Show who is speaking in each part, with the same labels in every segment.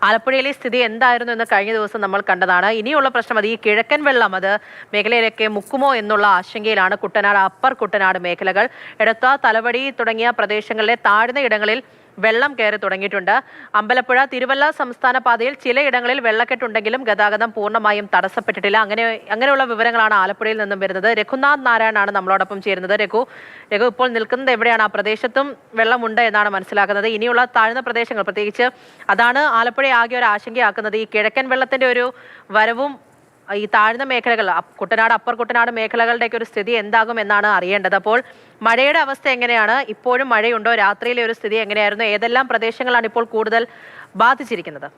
Speaker 1: ആലപ്പുഴയിലെ സ്ഥിതി എന്തായിരുന്നു എന്ന് കഴിഞ്ഞ ദിവസം നമ്മൾ കണ്ടതാണ്. ഇനിയുള്ള പ്രശ്നം അത് ഈ കിഴക്കൻ വെള്ളം അത് മേഖലയിലൊക്കെ മുക്കുമോ എന്നുള്ള ആശങ്കയിലാണ് കുട്ടനാട്, അപ്പർ കുട്ടനാട് മേഖലകൾ. എടത്വ, തലവടി തുടങ്ങിയ പ്രദേശങ്ങളിലെ താഴ്ന്ന ഇടങ്ങളിൽ വെള്ളം കയറി തുടങ്ങിയിട്ടുണ്ട്. അമ്പലപ്പുഴ തിരുവല്ല സംസ്ഥാന പാതയിൽ ചിലയിടങ്ങളിൽ വെള്ളക്കെട്ടുണ്ടെങ്കിലും ഗതാഗതം പൂർണ്ണമായും തടസ്സപ്പെട്ടിട്ടില്ല. അങ്ങനെയുള്ള വിവരങ്ങളാണ് ആലപ്പുഴയിൽ നിന്നും വരുന്നത്. രഘുനാഥ് നാരായണാണ് നമ്മളോടൊപ്പം ചേരുന്നത്. രഘു ഇപ്പോൾ നിൽക്കുന്നത് എവിടെയാണ്? ആ പ്രദേശത്തും വെള്ളമുണ്ട് എന്നാണ് മനസ്സിലാക്കുന്നത്. ഇനിയുള്ള താഴ്ന്ന പ്രദേശങ്ങൾ, പ്രത്യേകിച്ച് അതാണ് ആലപ്പുഴയെ ആകെ ഒരു ആശങ്കയാക്കുന്നത്. ഈ കിഴക്കൻ വെള്ളത്തിന്റെ ഒരു വരവും ഈ താഴ്ന്ന മേഖലകൾ, കുട്ടനാട്, അപ്പർ കുട്ടനാട് മേഖലകളുടെയൊക്കെ ഒരു സ്ഥിതി എന്താകും എന്നാണ് അറിയേണ്ടത്. അപ്പോൾ മഴയുടെ അവസ്ഥ എങ്ങനെയാണ്? ഇപ്പോഴും മഴയുണ്ടോ? രാത്രിയിലെ ഒരു സ്ഥിതി എങ്ങനെയായിരുന്നു? ഏതെല്ലാം പ്രദേശങ്ങളാണ് ഇപ്പോൾ കൂടുതൽ ബാധിച്ചിരിക്കുന്നത്?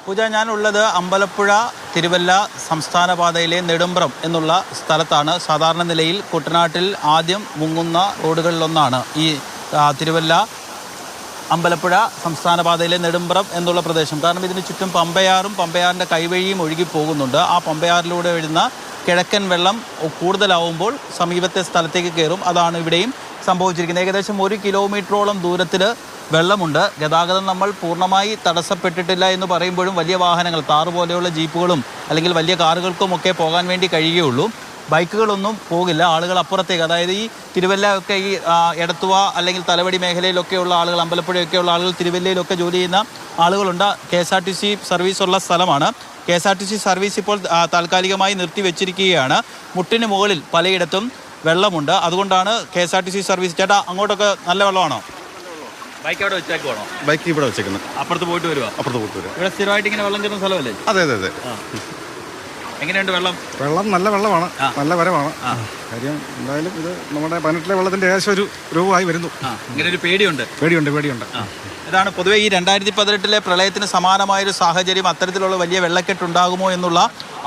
Speaker 2: പൂജ, ഞാനുള്ളത് അമ്പലപ്പുഴ തിരുവല്ല സംസ്ഥാന പാതയിലെ നെടുമ്പ്രം എന്നുള്ള സ്ഥലത്താണ്. സാധാരണ നിലയിൽ കുട്ടനാട്ടിൽ ആദ്യം മുങ്ങുന്ന റോഡുകളിലൊന്നാണ് ഈ തിരുവല്ല അമ്പലപ്പുഴ സംസ്ഥാന പാതയിലെ നെടുമ്പ്രം എന്നുള്ള പ്രദേശം. കാരണം ഇതിന് ചുറ്റും പമ്പയാറും പമ്പയാറിൻ്റെ കൈവഴിയും ഒഴുകി പോകുന്നുണ്ട്. ആ പമ്പയാറിലൂടെ വരുന്ന കിഴക്കൻ വെള്ളം കൂടുതലാവുമ്പോൾ സമീപത്തെ സ്ഥലത്തേക്ക് കയറും. അതാണ് ഇവിടെയും സംഭവിച്ചിരിക്കുന്നത്. ഏകദേശം 1 കിലോമീറ്ററോളം ദൂരത്തിൽ വെള്ളമുണ്ട്. ഗതാഗതം നമ്മൾ പൂർണ്ണമായി തടസ്സപ്പെട്ടിട്ടില്ല എന്ന് പറയുമ്പോഴും വലിയ വാഹനങ്ങൾ, താറ് പോലെയുള്ള ജീപ്പുകളും അല്ലെങ്കിൽ വലിയ കാറുകൾക്കുമൊക്കെ പോകാൻ വേണ്ടി കഴിയുകയുള്ളൂ. ബൈക്കുകളൊന്നും പോകില്ല. ആളുകൾ അപ്പുറത്തേക്ക്, അതായത് ഈ തിരുവല്ല ഒക്കെ, ഈ എടത്തുവ അല്ലെങ്കിൽ തലവടി മേഖലയിലൊക്കെയുള്ള ആളുകൾ, അമ്പലപ്പുഴയൊക്കെയുള്ള ആളുകൾ, തിരുവല്ലയിലൊക്കെ ജോലി ചെയ്യുന്ന ആളുകളുണ്ട്. KSRTC സർവീസ് ഉള്ള സ്ഥലമാണ്. KSRTC സർവീസ് ഇപ്പോൾ താൽക്കാലികമായി നിർത്തിവെച്ചിരിക്കുകയാണ്. മുട്ടിന് മുകളിൽ പലയിടത്തും വെള്ളമുണ്ട്. അതുകൊണ്ടാണ് KSRTC സർവീസ്. ചേട്ടാ, അങ്ങോട്ടൊക്കെ നല്ല വെള്ളമാണോ? ബൈക്ക് അവിടെ വെച്ചേക്കുവാണോ?
Speaker 3: ബൈക്ക് ഇവിടെ വെച്ചേക്കുന്നത്.
Speaker 2: അപ്പുറത്ത് പോയിട്ട് വരുവാ?
Speaker 3: അപ്പുറത്ത് പോയിട്ട് വരിക.
Speaker 2: ഇവിടെ സ്ഥിരമായിട്ട് ഇങ്ങനെ വെള്ളം കയറുന്ന സ്ഥലമല്ലേ?
Speaker 3: അതെ അതെ അതെ.
Speaker 2: എങ്ങനെയുണ്ട് വെള്ളം?
Speaker 3: വെള്ളം നല്ല വെള്ളമാണ്, നല്ല വരവാണ്. കാര്യം എന്തായാലും ഇത് നമ്മുടെ 18 വെള്ളത്തിന്റെ ഏകദേശം ഒരു രൂപമായി വരുന്നു.
Speaker 2: ഇങ്ങനെ ഒരു പേടിയുണ്ട്.
Speaker 3: പേടിയുണ്ട്.
Speaker 2: ഇതാണ് പൊതുവെ ഈ 2018 പ്രളയത്തിന് സമാനമായൊരു സാഹചര്യം, അത്തരത്തിലുള്ള വലിയ വെള്ളക്കെട്ടുണ്ടാകുമോ എന്നുള്ള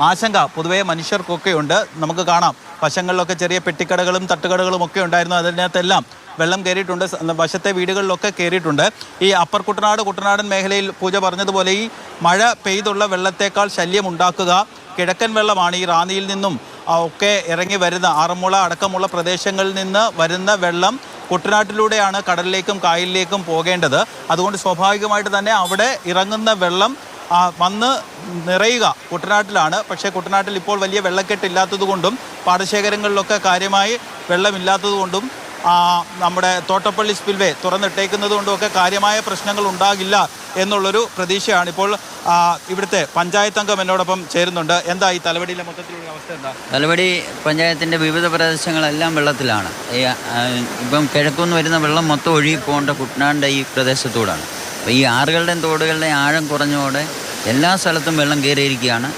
Speaker 2: ആശങ്ക പൊതുവെ മനുഷ്യർക്കൊക്കെ ഉണ്ട്. നമുക്ക് കാണാം, വശങ്ങളിലൊക്കെ ചെറിയ പെട്ടിക്കടകളും തട്ടുകടകളും ഒക്കെ ഉണ്ടായിരുന്നു. അതിനകത്തെല്ലാം വെള്ളം കയറിയിട്ടുണ്ട്. വശത്തെ വീടുകളിലൊക്കെ കയറിയിട്ടുണ്ട്. ഈ അപ്പർ കുട്ടനാടൻ മേഖലയിൽ പൂജ പറഞ്ഞതുപോലെ ഈ മഴ പെയ്തുള്ള വെള്ളത്തേക്കാൾ ശല്യം ഉണ്ടാക്കുക കിഴക്കൻ വെള്ളമാണ്. ഈ റാന്നിയിൽ നിന്നും ഒക്കെ ഇറങ്ങി വരുന്ന ആറന്മുള അടക്കമുള്ള പ്രദേശങ്ങളിൽ നിന്ന് വരുന്ന വെള്ളം കുട്ടനാട്ടിലൂടെയാണ് കടലിലേക്കും കായലിലേക്കും പോകേണ്ടത്. അതുകൊണ്ട് സ്വാഭാവികമായിട്ട് തന്നെ അവിടെ ഇറങ്ങുന്ന വെള്ളം വന്ന് നിറയുക കുട്ടനാട്ടിലാണ്. പക്ഷേ കുട്ടനാട്ടിൽ ഇപ്പോൾ വലിയ വെള്ളക്കെട്ടില്ലാത്തത് കൊണ്ടും പാടശേഖരങ്ങളിലൊക്കെ കാര്യമായി വെള്ളമില്ലാത്തത് കൊണ്ടും നമ്മുടെ തോട്ടപ്പള്ളി സ്പിൽവേ തുറന്നിട്ടേക്കുന്നത് കൊണ്ടുമൊക്കെ കാര്യമായ പ്രശ്നങ്ങൾ ഉണ്ടാകില്ല എന്നുള്ളൊരു പ്രതീക്ഷയാണ്. ഇപ്പോൾ ഇവിടുത്തെ പഞ്ചായത്ത് അംഗം എന്നോടൊപ്പം ചേരുന്നുണ്ട്. എന്താ ഈ തലവടിയിലെ മൊത്തത്തിലുള്ള അവസ്ഥ എന്താ?
Speaker 4: തലവടി പഞ്ചായത്തിൻ്റെ വിവിധ പ്രദേശങ്ങളെല്ലാം വെള്ളത്തിലാണ്. ഇപ്പം കിഴക്കുനിന്ന് വരുന്ന വെള്ളം മൊത്തം ഒഴുകി പോകേണ്ട കുട്ടനാടിൻ്റെ ഈ പ്രദേശത്തൂടാണ്. അപ്പോൾ ഈ ആറുകളുടെയും തോടുകളുടെയും ആഴം കുറഞ്ഞതോടെ എല്ലാ സ്ഥലത്തും വെള്ളം കയറിയിരിക്കുകയാണ്.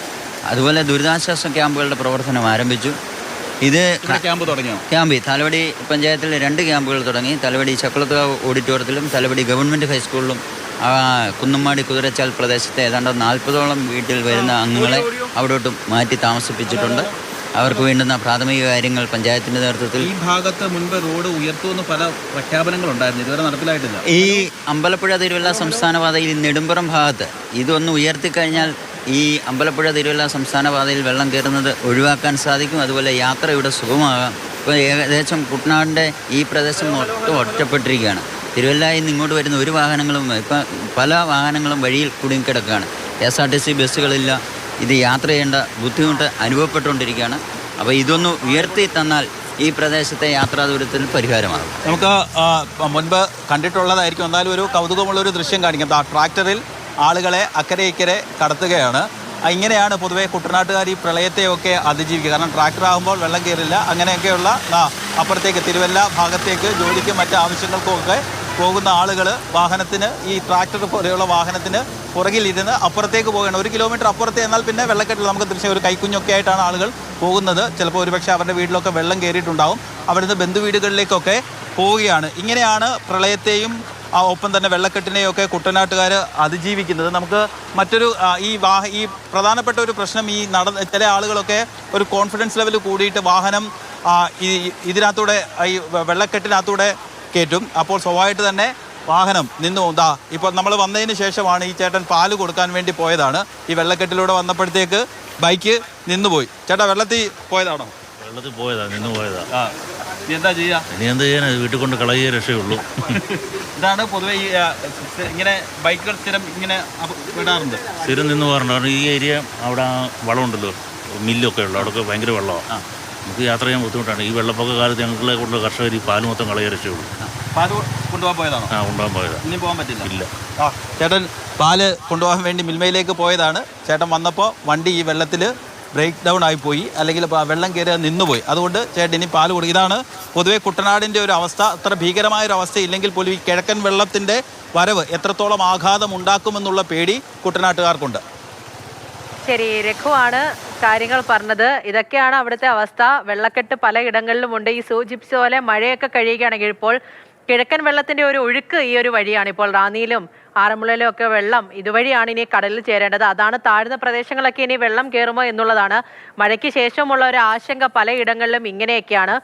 Speaker 4: അതുപോലെ ദുരിതാശ്വാസ ക്യാമ്പുകളുടെ പ്രവർത്തനം ആരംഭിച്ചു. ഇത്
Speaker 2: ക്യാമ്പ് തുടങ്ങിയോ?
Speaker 4: ക്യാമ്പ് തലവടി പഞ്ചായത്തിൽ 2 ക്യാമ്പുകൾ തുടങ്ങി. തലവടി ചക്കുളത്തുകാവ് ഓഡിറ്റോറിയത്തിലും തലവടി ഗവൺമെൻറ് ഹൈസ്കൂളിലും കുന്നമ്മാടി കുതിരച്ചാൽ പ്രദേശത്തെ ഏതാണ്ട് 40ഓളം വീട്ടിൽ വരുന്ന അംഗങ്ങളെ അവിടോട്ട് മാറ്റി താമസിപ്പിച്ചിട്ടുണ്ട്. അവർക്ക് വേണ്ടുന്ന പ്രാഥമിക കാര്യങ്ങൾ പഞ്ചായത്തിൻ്റെ നേതൃത്വത്തിൽ.
Speaker 2: ഈ ഭാഗത്ത് മുൻപ് റോഡ് ഉയർത്തുമെന്ന് പല പ്രഖ്യാപനങ്ങളുണ്ടായിരുന്നു, ഇതുവരെ നടപ്പിലായിട്ടില്ല.
Speaker 4: ഈ അമ്പലപ്പുഴ തിരുവല്ല സംസ്ഥാന പാതയിൽ നെടുമ്പുറം ഭാഗത്ത് ഇതൊന്ന് ഉയർത്തിക്കഴിഞ്ഞാൽ ഈ അമ്പലപ്പുഴ തിരുവല്ല സംസ്ഥാന പാതയിൽ വെള്ളം കയറുന്നത് ഒഴിവാക്കാൻ സാധിക്കും. അതുപോലെ യാത്ര ഇവിടെ സുഗമമാകാം. ഇപ്പോൾ ഏകദേശം കുട്ടനാടിൻ്റെ ഈ പ്രദേശം മൊത്തം ഒറ്റപ്പെട്ടിരിക്കുകയാണ്. തിരുവല്ലയിൽ നിന്ന് ഇങ്ങോട്ട് വരുന്ന ഒരു വാഹനങ്ങളും, ഇപ്പം പല വാഹനങ്ങളും വഴിയിൽ കുടുങ്ങിക്കിടക്കുകയാണ്. KSRTC ബസ്സുകളില്ല. ഇത് യാത്ര ചെയ്യേണ്ട ബുദ്ധിമുട്ട് അനുഭവപ്പെട്ടുകൊണ്ടിരിക്കുകയാണ്. അപ്പോൾ ഇതൊന്ന് ഉയർത്തി തന്നാൽ ഈ പ്രദേശത്തെ യാത്രാ ദൂരത്തിന് പരിഹാരമാകും.
Speaker 2: നമുക്ക് മുൻപ് കണ്ടിട്ടുള്ളതായിരിക്കും, എന്നാലും ഒരു കൗതുകമുള്ളൊരു ദൃശ്യം കാണിക്കാം. ട്രാക്ടറിൽ ആളുകളെ അക്കരെ ഇക്കരെ കടത്തുകയാണ്. ഇങ്ങനെയാണ് പൊതുവേ കുട്ടനാട്ടുകാർ ഈ പ്രളയത്തെയൊക്കെ അതിജീവിക്കുക. കാരണം ട്രാക്ടർ ആകുമ്പോൾ വെള്ളം കയറില്ല. അങ്ങനെയൊക്കെയുള്ള അപ്പുറത്തേക്ക് തിരുവല്ല ഭാഗത്തേക്ക് ജോലിക്കും മറ്റ് ആവശ്യങ്ങൾക്കുമൊക്കെ പോകുന്ന ആളുകൾ വാഹനത്തിന്, ഈ ട്രാക്ടർ പോലെയുള്ള വാഹനത്തിന് പുറകിലിരുന്ന് അപ്പുറത്തേക്ക് പോവുകയാണ്. 1 കിലോമീറ്റർ അപ്പുറത്തെ. എന്നാൽ പിന്നെ വെള്ളക്കെട്ടിൽ നമുക്ക് ദൃശ്യം, ഒരു കൈക്കുഞ്ഞൊക്കെ ആയിട്ടാണ് ആളുകൾ പോകുന്നത്. ചിലപ്പോൾ ഒരുപക്ഷെ അവരുടെ വീട്ടിലൊക്കെ വെള്ളം കയറിയിട്ടുണ്ടാവും. അവിടുന്ന് ബന്ധുവീടുകളിലേക്കൊക്കെ പോവുകയാണ്. ഇങ്ങനെയാണ് പ്രളയത്തെയും ഒപ്പം തന്നെ വെള്ളക്കെട്ടിനെയൊക്കെ കുട്ടനാട്ടുകാർ അതിജീവിക്കുന്നത്. നമുക്ക് മറ്റൊരു ഈ പ്രധാനപ്പെട്ട ഒരു പ്രശ്നം, ഈ ചില ആളുകളൊക്കെ ഒരു കോൺഫിഡൻസ് ലെവൽ കൂടിയിട്ട് വാഹനം ഇതിനകത്തൂടെ, ഈ വെള്ളക്കെട്ടിനകത്തൂടെ കയറ്റും. അപ്പോൾ സ്വാഭാവികമായിട്ട് തന്നെ വാഹനം നിന്നു. ഇപ്പോൾ നമ്മൾ വന്നതിന് ശേഷമാണ് ഈ ചേട്ടൻ പാല് കൊടുക്കാൻ വേണ്ടി പോയതാണ്. ഈ വെള്ളക്കെട്ടിലൂടെ വന്നപ്പോഴത്തേക്ക് ബൈക്ക് നിന്നുപോയി. ചേട്ടാ, വെള്ളത്തിൽ പോയതാണോ?
Speaker 5: വെള്ളത്തിൽ പോയതാ, നിന്ന് പോയതാ.
Speaker 2: ആ ഇനി എന്താ ചെയ്യാ?
Speaker 5: ഇനി എന്ത് ചെയ്യാനാ, വീട്ടിൽ കൊണ്ട് കളയേ രക്ഷയുള്ളൂ.
Speaker 2: ഇതാണ് പൊതുവെ ഈ ഇങ്ങനെ ബൈക്കുകൾ സ്ഥിരം ഇങ്ങനെ വിടാറുണ്ട്.
Speaker 5: സ്ഥിരം നിന്ന് പോകാറുണ്ട്. കാരണം ഈ ഏരിയ അവിടെ വളമുണ്ടല്ലോ, മില്ലൊക്കെ ഉള്ളു, അവിടെയൊക്കെ ഭയങ്കര വെള്ളമാണ്. നമുക്ക് യാത്ര ചെയ്യാൻ ബുദ്ധിമുട്ടാണ്. ഈ വെള്ളപ്പൊക്ക കാലത്ത് ഞങ്ങളെ കൊണ്ട് കർഷകർ ഈ പാല് മൊത്തം കളയേ രക്ഷയുള്ളൂ.
Speaker 2: പാല് കൊണ്ടുപോകാൻ പോയതാണോ?
Speaker 5: കൊണ്ടുപോകാൻ പോയതാ.
Speaker 2: ഇനി പോകാൻ പറ്റില്ല.
Speaker 5: ഇല്ല.
Speaker 2: ചേട്ടൻ പാല് കൊണ്ടുപോകാൻ വേണ്ടി മിൽമയിലേക്ക് പോയതാണ്. ചേട്ടൻ വന്നപ്പോൾ വണ്ടി ഈ വെള്ളത്തിൽ ബ്രേക്ക് ഡൗൺ ആയിപ്പോയി, അല്ലെങ്കിൽ വെള്ളം കയറി നിന്നുപോയി. അതുകൊണ്ട് ചേട്ടൻ ഇനി പാല് കൊടുക്കും. ഇതാണ് പൊതുവെ കുട്ടനാടിൻ്റെ ഒരു അവസ്ഥ. അത്ര ഭീകരമായൊരു അവസ്ഥ ഇല്ലെങ്കിൽ പോലും ഈ കിഴക്കൻ വെള്ളത്തിൻ്റെ വരവ് എത്രത്തോളം ആഘാതം ഉണ്ടാക്കുമെന്നുള്ള പേടി കുട്ടനാട്ടുകാർക്കുണ്ട്.
Speaker 1: ശരി, രഘുവാണ് കാര്യങ്ങൾ പറഞ്ഞത്. ഇതൊക്കെയാണ് അവിടുത്തെ അവസ്ഥ. വെള്ളക്കെട്ട് പലയിടങ്ങളിലുമുണ്ട്. ഈ സൂചിപ്പിച്ച പോലെ മഴയൊക്കെ കഴിയുകയാണെങ്കിൽ ഇപ്പോൾ കിഴക്കൻ വെള്ളത്തിന്റെ ഒരു ഒഴുക്ക് ഈ ഒരു വഴിയാണ്. ഇപ്പോൾ റാന്നിയിലും ആറന്മുളയിലും ഒക്കെ വെള്ളം ഇതുവഴിയാണ് ഇനി കടലിൽ ചേരേണ്ടത്. അതാണ് താഴ്ന്ന പ്രദേശങ്ങളൊക്കെ ഇനി വെള്ളം കയറുമോ എന്നുള്ളതാണ്. മഴയ്ക്ക് ശേഷമുള്ള ഒരു ആശങ്ക പലയിടങ്ങളിലും ഇങ്ങനെയൊക്കെയാണ്.